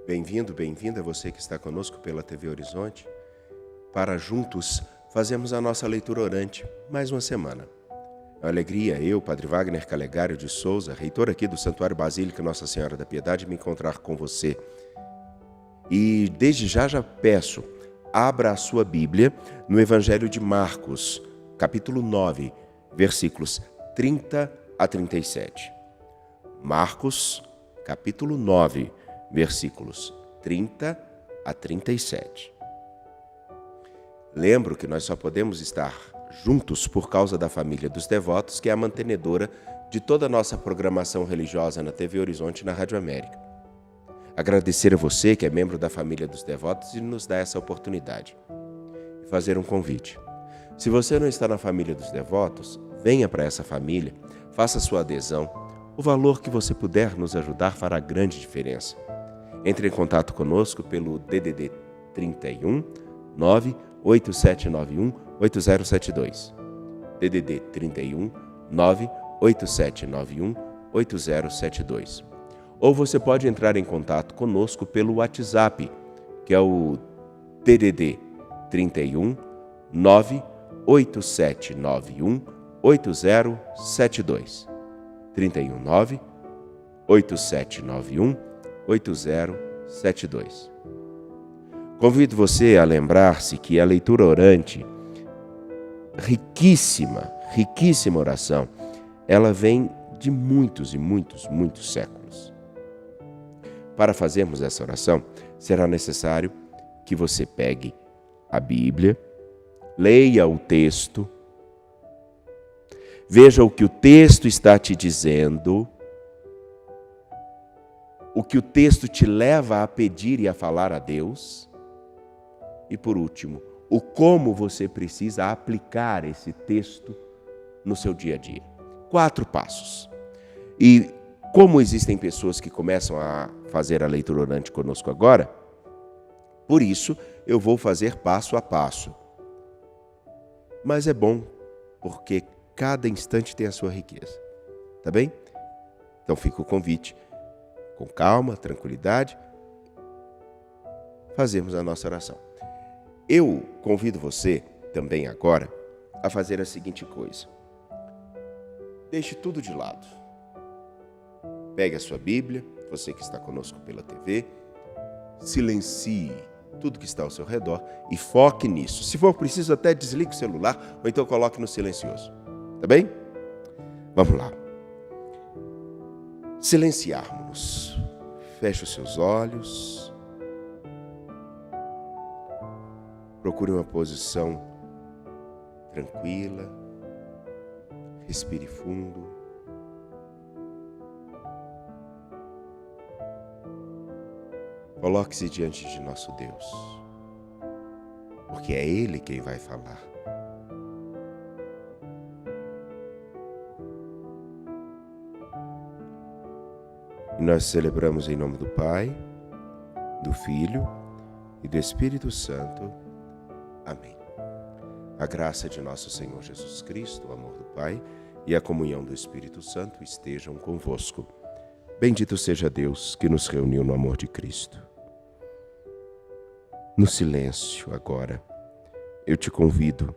Bem-vindo, bem-vinda você que está conosco pela TV Horizonte, para juntos fazermos a nossa leitura orante mais uma semana. É uma alegria eu, Padre Wagner Calegário de Souza, reitor aqui do Santuário Basílica Nossa Senhora da Piedade, me encontrar com você. E desde já peço, abra a sua Bíblia no Evangelho de Marcos, capítulo 9, versículos 30 a 37. Marcos, capítulo 9, versículos 30 a 37. Lembro que nós só podemos estar juntos por causa da família dos devotos, que é a mantenedora de toda a nossa programação religiosa na TV Horizonte e na Rádio América. Agradecer a você que é membro da família dos devotos e nos dá essa oportunidade. E fazer um convite. Se você não está na família dos devotos, venha para essa família, faça sua adesão. O valor que você puder nos ajudar fará grande diferença. Entre em contato conosco pelo DDD 31 98791 8072. DDD 31 98791 8072. Ou você pode entrar em contato conosco pelo WhatsApp, que é o DDD 31 98791 8072. 31 98791 8072. Convido você a lembrar-se que a leitura orante, riquíssima oração, ela vem de muitos séculos. Para fazermos essa oração, será necessário que você pegue a Bíblia, leia o texto, veja o que o texto está te dizendo, o que o texto te leva a pedir e a falar a Deus. E por último, o como você precisa aplicar esse texto no seu dia a dia. 4 passos. E como existem pessoas que começam a fazer a leitura orante conosco agora, por isso eu vou fazer passo a passo. Mas é bom, porque cada instante tem a sua riqueza. Tá bem? Então fica o convite. Com calma, tranquilidade, fazermos a nossa oração. Eu convido você também agora a fazer a seguinte coisa. Deixe tudo de lado. Pegue a sua Bíblia, você que está conosco pela TV, silencie tudo que está ao seu redor e foque nisso. Se for preciso, até desligue o celular ou então coloque no silencioso. Tá bem? Vamos lá. Silenciarmos-nos. Feche os seus olhos. Procure uma posição tranquila. Respire fundo. Coloque-se diante de nosso Deus, porque é Ele quem vai falar. E nós celebramos em nome do Pai, do Filho e do Espírito Santo. Amém. A graça de nosso Senhor Jesus Cristo, o amor do Pai e a comunhão do Espírito Santo estejam convosco. Bendito seja Deus que nos reuniu no amor de Cristo. No silêncio agora, eu te convido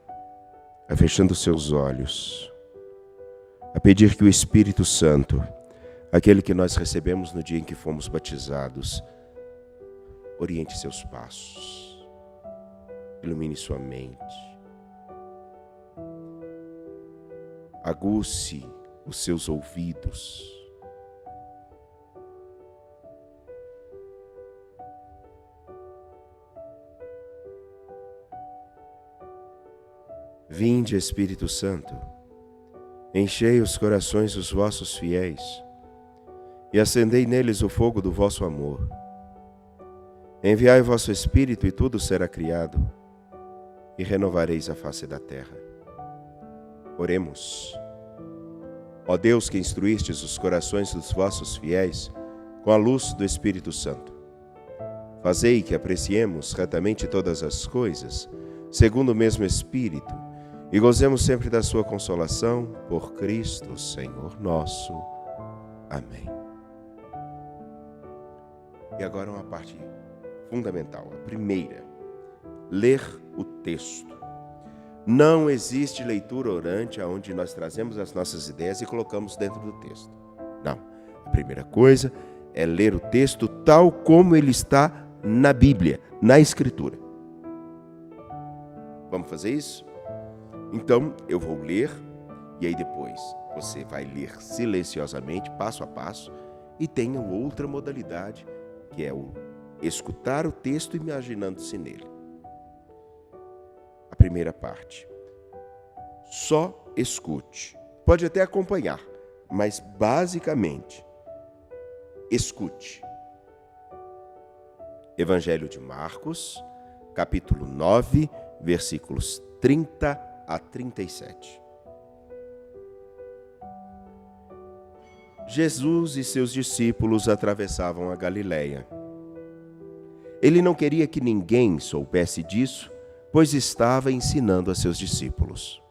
a, fechando seus olhos, a pedir que o Espírito Santo, aquele que nós recebemos no dia em que fomos batizados, oriente seus passos, ilumine sua mente, aguce os seus ouvidos, vinde, Espírito Santo, enchei os corações dos vossos fiéis e acendei neles o fogo do vosso amor. Enviai o vosso Espírito e tudo será criado, e renovareis a face da terra. Oremos. Ó Deus, que instruístes os corações dos vossos fiéis com a luz do Espírito Santo, fazei que apreciemos retamente todas as coisas, segundo o mesmo Espírito, e gozemos sempre da sua consolação, por Cristo, Senhor nosso. Amém. E agora uma parte fundamental, a primeira, ler o texto. Não existe leitura orante onde nós trazemos as nossas ideias e colocamos dentro do texto. Não. A primeira coisa é ler o texto tal como ele está na Bíblia, na Escritura. Vamos fazer isso? Então, eu vou ler e aí depois você vai ler silenciosamente, passo a passo, e tem outra modalidade, que é o escutar o texto imaginando-se nele. A primeira parte. Só escute. Pode até acompanhar, mas basicamente, escute. Evangelho de Marcos, capítulo 9, versículos 30 a 37. Jesus e seus discípulos atravessavam a Galileia. Ele não queria que ninguém soubesse disso, pois estava ensinando a seus discípulos.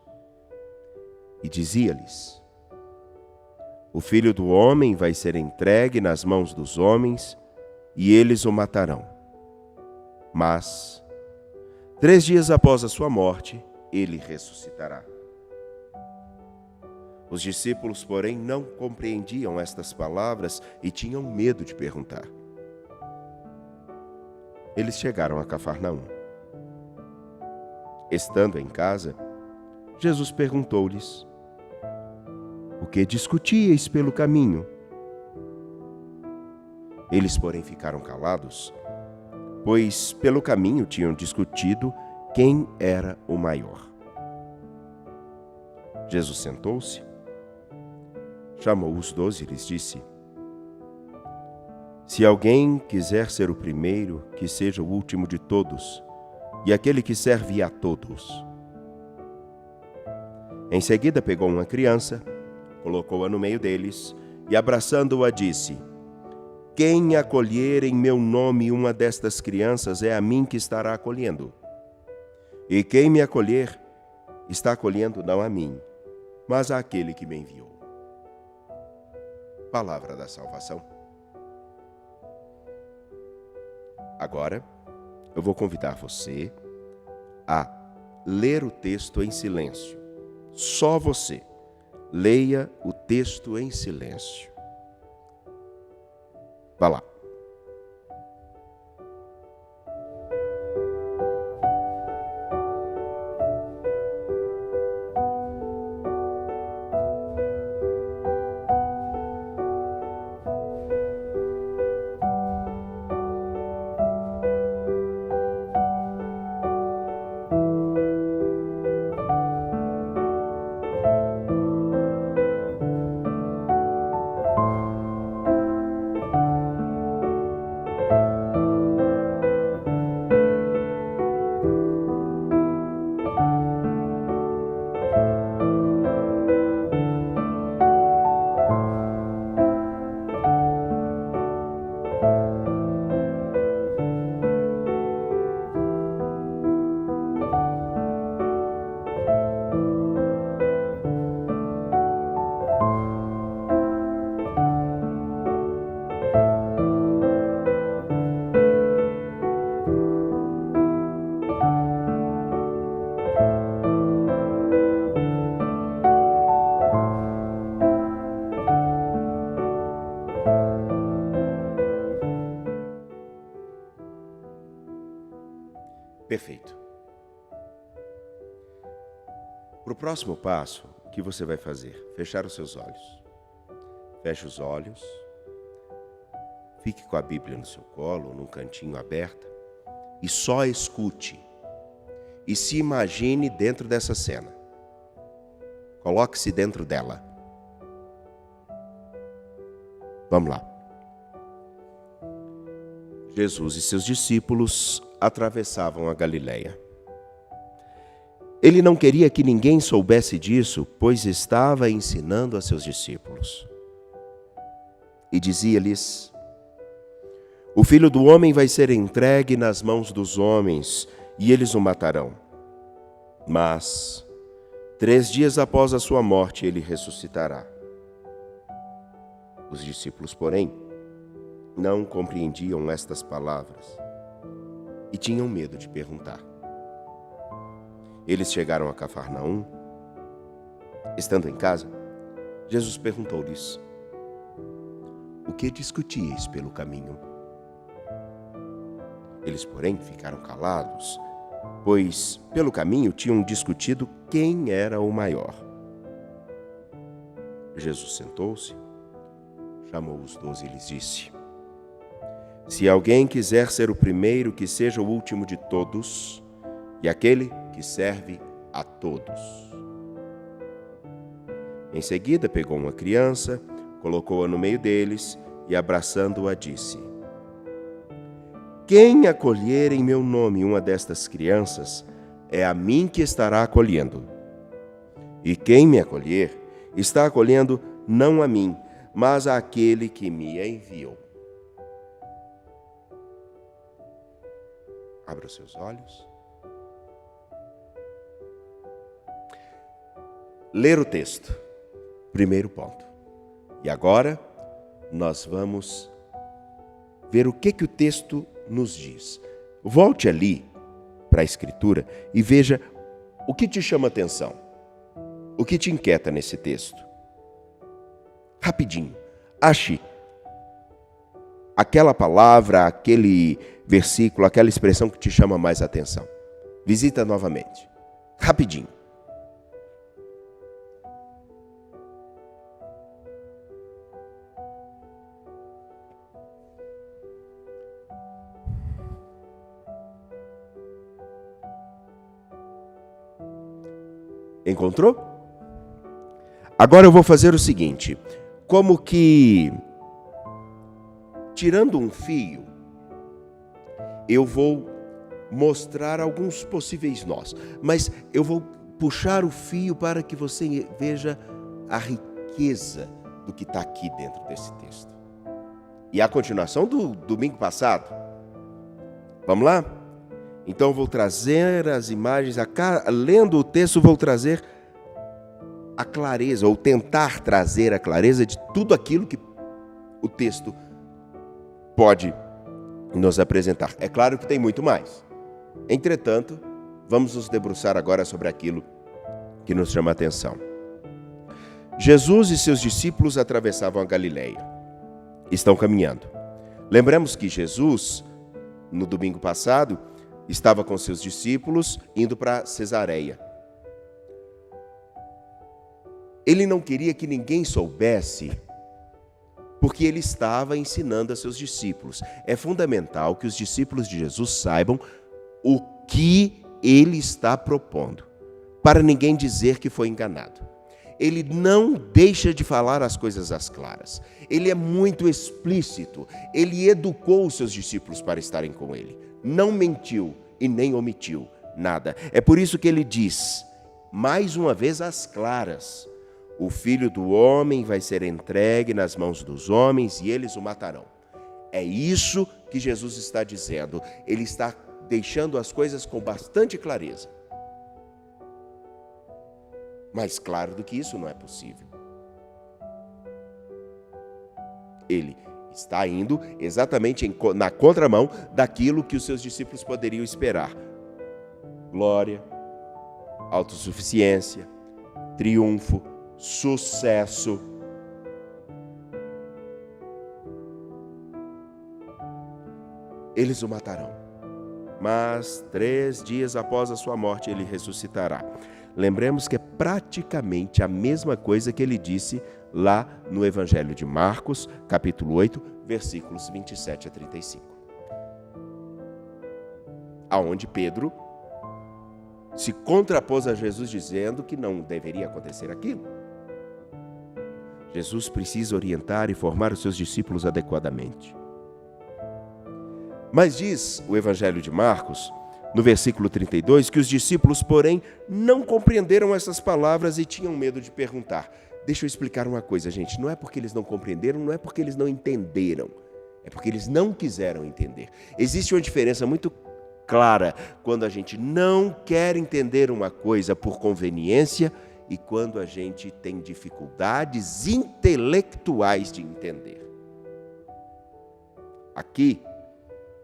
E dizia-lhes: O Filho do Homem vai ser entregue nas mãos dos homens, e eles o matarão. Mas, 3 dias após a sua morte, ele ressuscitará. Os discípulos, porém, não compreendiam estas palavras e tinham medo de perguntar. Eles chegaram a Cafarnaum. Estando em casa, Jesus perguntou-lhes: O que discutíeis pelo caminho? Eles, porém, ficaram calados, pois pelo caminho tinham discutido quem era o maior. Jesus sentou-se, chamou os 12 e lhes disse: Se alguém quiser ser o primeiro, que seja o último de todos, e aquele que serve a todos. Em seguida pegou uma criança, colocou-a no meio deles e, abraçando-a, disse: Quem acolher em meu nome uma destas crianças é a mim que estará acolhendo. E quem me acolher, está acolhendo não a mim, mas àquele que me enviou. Palavra da salvação. Agora, eu vou convidar você a ler o texto em silêncio. Só você. Leia o texto em silêncio. Vá lá. Perfeito. Para o próximo passo, o que você vai fazer? Fechar os seus olhos. Feche os olhos. Fique com a Bíblia no seu colo, num cantinho aberta, e só escute. E se imagine dentro dessa cena. Coloque-se dentro dela. Vamos lá. Jesus e seus discípulos atravessavam a Galileia. Ele não queria que ninguém soubesse disso, pois estava ensinando a seus discípulos. E dizia-lhes: O Filho do Homem vai ser entregue nas mãos dos homens, e eles o matarão. Mas, 3 dias após a sua morte, ele ressuscitará. Os discípulos, porém, não compreendiam estas palavras e tinham medo de perguntar. Eles chegaram a Cafarnaum. Estando em casa, Jesus perguntou-lhes: o que discutíeis pelo caminho? Eles, porém, ficaram calados, pois pelo caminho tinham discutido quem era o maior. Jesus sentou-se, chamou os 12 e lhes disse: se alguém quiser ser o primeiro, que seja o último de todos e aquele que serve a todos. Em seguida, pegou uma criança, colocou-a no meio deles e, abraçando-a, disse: quem acolher em meu nome uma destas crianças, é a mim que estará acolhendo. E quem me acolher, está acolhendo não a mim, mas àquele que me enviou. Abra os seus olhos. Ler o texto. Primeiro ponto. E agora, nós vamos ver o que o texto nos diz. Volte ali para a Escritura e veja o que te chama atenção, o que te inquieta nesse texto. Rapidinho, ache aquela palavra, aquele versículo, aquela expressão que te chama mais atenção. Visita novamente, rapidinho. Encontrou? Agora eu vou fazer o seguinte, como que, tirando um fio, eu vou mostrar alguns possíveis nós, mas eu vou puxar o fio para que você veja a riqueza do que está aqui dentro desse texto. E a continuação do domingo passado. Vamos lá? Então eu vou trazer as imagens, lendo o texto vou trazer a clareza, ou tentar trazer a clareza de tudo aquilo que o texto pode nos apresentar. É claro que tem muito mais. Entretanto, vamos nos debruçar agora sobre aquilo que nos chama a atenção. Jesus e seus discípulos atravessavam a Galileia. Estão caminhando. Lembramos que Jesus, no domingo passado, estava com seus discípulos indo para Cesareia. Ele não queria que ninguém soubesse, porque ele estava ensinando a seus discípulos. É fundamental que os discípulos de Jesus saibam o que ele está propondo, para ninguém dizer que foi enganado. Ele não deixa de falar as coisas às claras. Ele é muito explícito. Ele educou os seus discípulos para estarem com ele. Não mentiu e nem omitiu nada. É por isso que ele diz, mais uma vez às claras: o Filho do Homem vai ser entregue nas mãos dos homens e eles o matarão. É isso que Jesus está dizendo. Ele está deixando as coisas com bastante clareza. Mais claro do que isso não é possível. Ele está indo exatamente na contramão daquilo que os seus discípulos poderiam esperar. Glória, autossuficiência, triunfo, sucesso. Eles o matarão, mas 3 dias após a sua morte ele ressuscitará. Lembremos que é praticamente a mesma coisa que ele disse lá no Evangelho de Marcos, capítulo 8, versículos 27 a 35. Aonde Pedro se contrapôs a Jesus dizendo que não deveria acontecer aquilo. Jesus precisa orientar e formar os seus discípulos adequadamente. Mas diz o Evangelho de Marcos, no versículo 32, que os discípulos, porém, não compreenderam essas palavras e tinham medo de perguntar. Deixa eu explicar uma coisa, gente. Não é porque eles não compreenderam, não é porque eles não entenderam. É porque eles não quiseram entender. Existe uma diferença muito clara quando a gente não quer entender uma coisa por conveniência e quando a gente tem dificuldades intelectuais de entender. Aqui,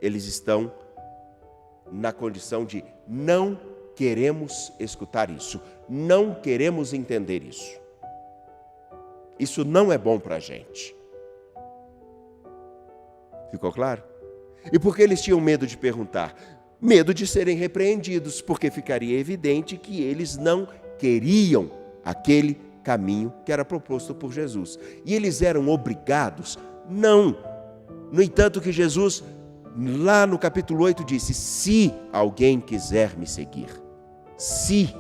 eles estão na condição de não queremos escutar isso, não queremos entender isso. Isso não é bom para a gente. Ficou claro? E por que eles tinham medo de perguntar? Medo de serem repreendidos, porque ficaria evidente que eles não queriam aquele caminho que era proposto por Jesus. E eles eram obrigados? Não. No entanto, que Jesus, lá no capítulo 8, disse: se alguém quiser me seguir, se.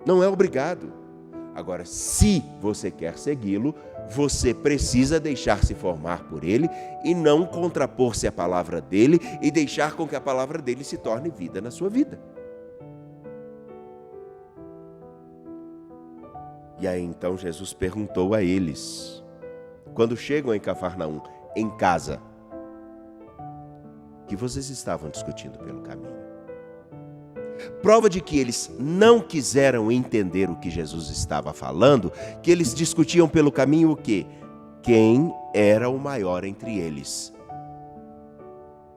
Não é obrigado. Agora, se você quer segui-lo, você precisa deixar-se formar por ele e não contrapor-se à palavra dele e deixar com que a palavra dele se torne vida na sua vida. E aí então Jesus perguntou a eles, quando chegam em Cafarnaum, em casa, que vocês estavam discutindo pelo caminho. Prova de que eles não quiseram entender o que Jesus estava falando, que eles discutiam pelo caminho o quê? Quem era o maior entre eles?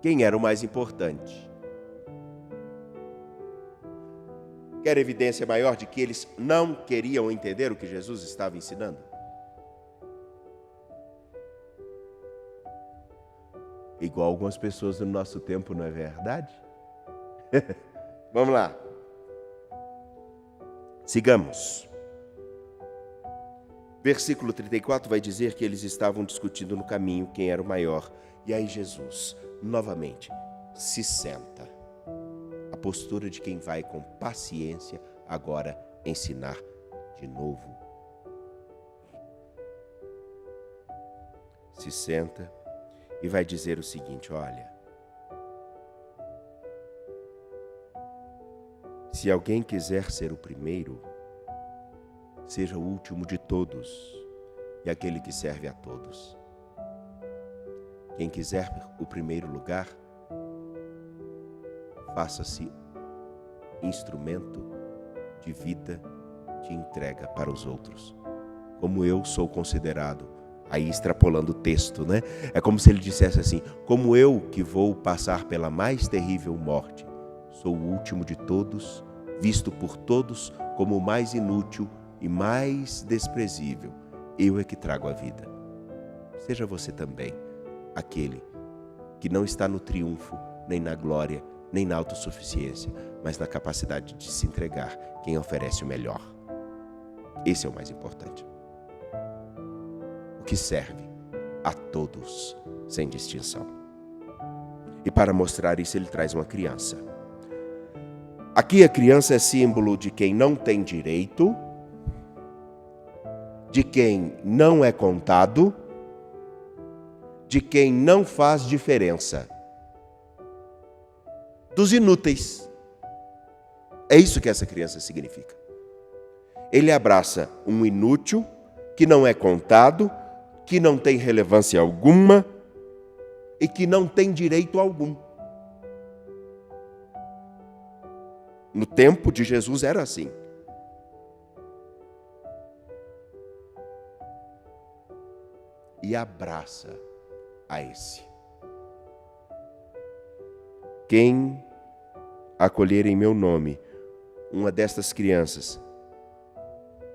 Quem era o mais importante? Quer evidência maior de que eles não queriam entender o que Jesus estava ensinando? Igual algumas pessoas do nosso tempo, não é verdade? Vamos lá. Sigamos. Versículo 34 vai dizer que eles estavam discutindo no caminho quem era o maior. E aí Jesus, novamente, se senta. A postura de quem vai com paciência agora ensinar de novo. Se senta e vai dizer o seguinte: olha, se alguém quiser ser o primeiro, seja o último de todos e aquele que serve a todos. Quem quiser o primeiro lugar, faça-se instrumento de vida, de entrega para os outros. Como eu sou considerado, aí extrapolando o texto, né? É como se ele dissesse assim: como eu que vou passar pela mais terrível morte, sou o último de todos, visto por todos como o mais inútil e mais desprezível. Eu é que trago a vida. Seja você também aquele que não está no triunfo, nem na glória, nem na autossuficiência, mas na capacidade de se entregar, quem oferece o melhor. Esse é o mais importante. O que serve a todos, sem distinção. E para mostrar isso, ele traz uma criança. Aqui a criança é símbolo de quem não tem direito, de quem não é contado, de quem não faz diferença. Dos inúteis. É isso que essa criança significa. Ele abraça um inútil, que não é contado, que não tem relevância alguma e que não tem direito algum. No tempo de Jesus era assim. E abraça a esse. Quem acolher em meu nome uma destas crianças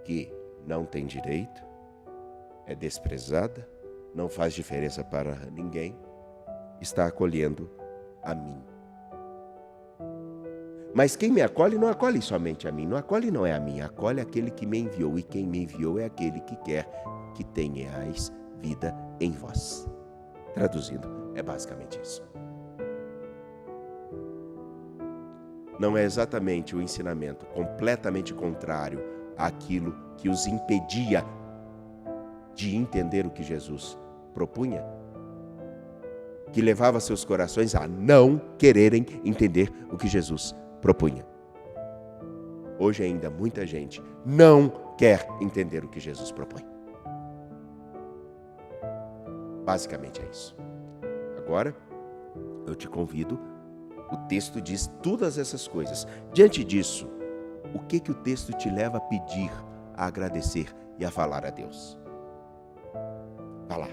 que não tem direito, é desprezada, não faz diferença para ninguém, está acolhendo a mim. Mas quem me acolhe não acolhe somente a mim, não acolhe não é a mim, acolhe aquele que me enviou, e quem me enviou é aquele que quer que tenhais vida em vós. Traduzindo, é basicamente isso. Não é exatamente o ensinamento completamente contrário àquilo que os impedia de entender o que Jesus propunha, que levava seus corações a não quererem entender o que Jesus propunha. Hoje ainda muita gente não quer entender o que Jesus propõe. Basicamente é isso. Agora, eu te convido, o texto diz todas essas coisas. Diante disso, o que o texto te leva a pedir, a agradecer e a falar a Deus? Vá lá.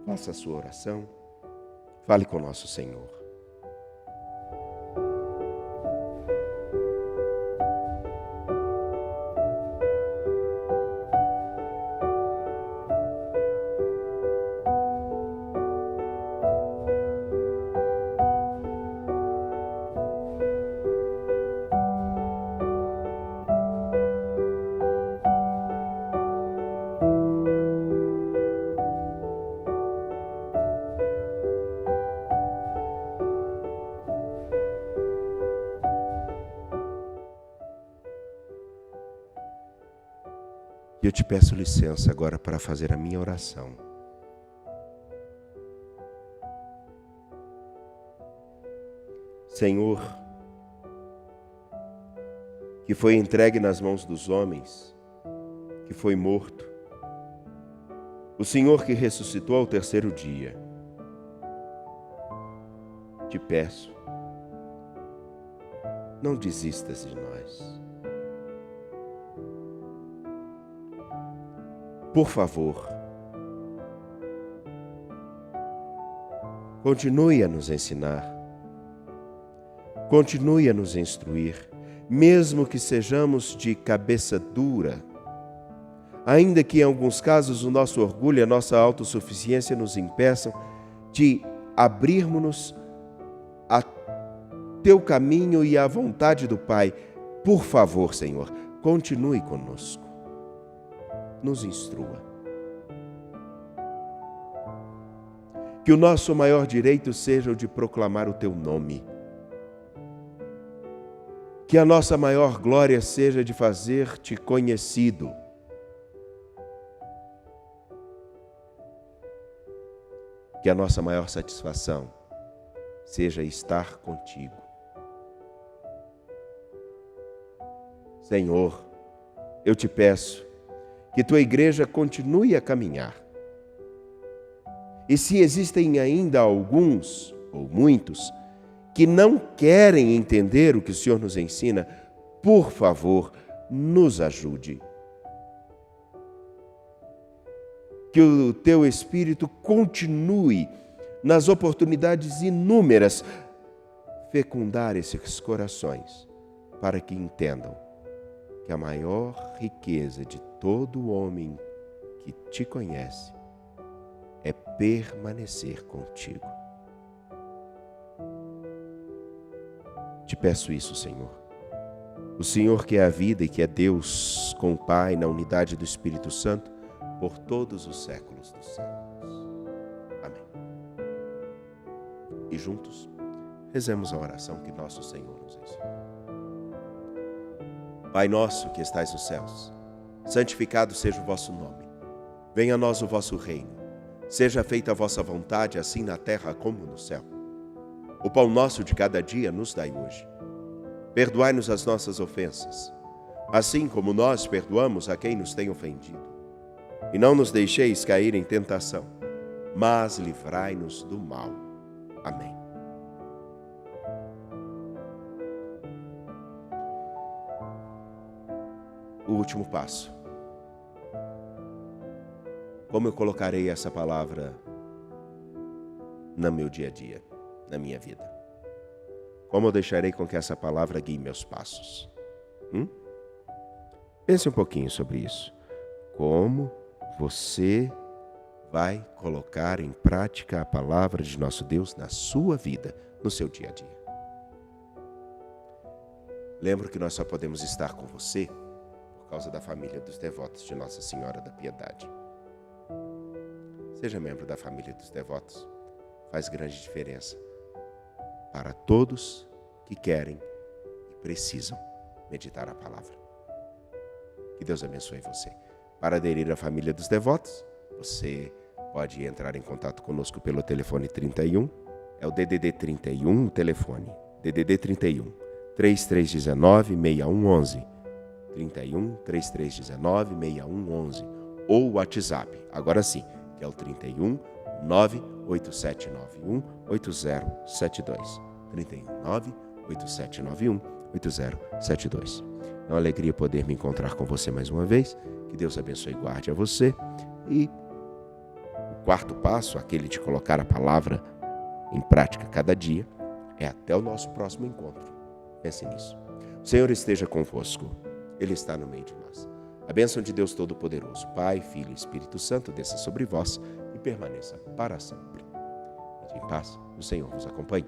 faça a sua oração, fale com nosso Senhor. E eu te peço licença agora para fazer a minha oração. Senhor, que foi entregue nas mãos dos homens, que foi morto, o Senhor que ressuscitou ao terceiro dia, te peço, não desistas de nós. Por favor, continue a nos ensinar, continue a nos instruir, mesmo que sejamos de cabeça dura, ainda que em alguns casos o nosso orgulho e a nossa autossuficiência nos impeçam de abrirmos-nos a teu caminho e à vontade do Pai. Por favor, Senhor, continue conosco. Nos instrua. Que o nosso maior direito seja o de proclamar o teu nome. Que a nossa maior glória seja de fazer-te conhecido. Que a nossa maior satisfação seja estar contigo. Senhor, eu te peço que tua igreja continue a caminhar. E se existem ainda alguns, ou muitos, que não querem entender o que o Senhor nos ensina, por favor, nos ajude. Que o teu Espírito continue, nas oportunidades inúmeras, fecundar esses corações, para que entendam que a maior riqueza de todo homem que te conhece é permanecer contigo. Te peço isso, Senhor. O Senhor que é a vida e que é Deus com o Pai na unidade do Espírito Santo por todos os séculos dos séculos. Amém. E juntos, rezemos a oração que nosso Senhor nos ensinou. Pai nosso que estais nos céus, santificado seja o vosso nome. Venha a nós o vosso reino. Seja feita a vossa vontade, assim na terra como no céu. O pão nosso de cada dia nos dai hoje. Perdoai-nos as nossas ofensas, assim como nós perdoamos a quem nos tem ofendido. E não nos deixeis cair em tentação, mas livrai-nos do mal. Amém. O último passo. Como eu colocarei essa palavra no meu dia a dia, na minha vida? Como eu deixarei com que essa palavra guie meus passos? Pense um pouquinho sobre isso. Como você vai colocar em prática a palavra de nosso Deus na sua vida, no seu dia a dia? Lembro que nós só podemos estar com você por causa da família dos devotos de Nossa Senhora da Piedade. Seja membro da família dos devotos. Faz grande diferença para todos que querem e precisam meditar a palavra. Que Deus abençoe você. Para aderir à família dos devotos, você pode entrar em contato conosco pelo telefone 31, é o DDD 31, o telefone, DDD 31, 3319-6111, 31 3319-6111, ou o WhatsApp, agora sim, que é o 31 98791 8072, 31 98791 8072. É uma alegria poder me encontrar com você mais uma vez. Que Deus abençoe e guarde a você. E o quarto passo, aquele de colocar a palavra em prática cada dia, é até o nosso próximo encontro. Pense nisso. O Senhor esteja convosco. Ele está no meio de nós. A bênção de Deus Todo-Poderoso, Pai, Filho e Espírito Santo, desça sobre vós e permaneça para sempre. Ide em paz, o Senhor vos acompanhe.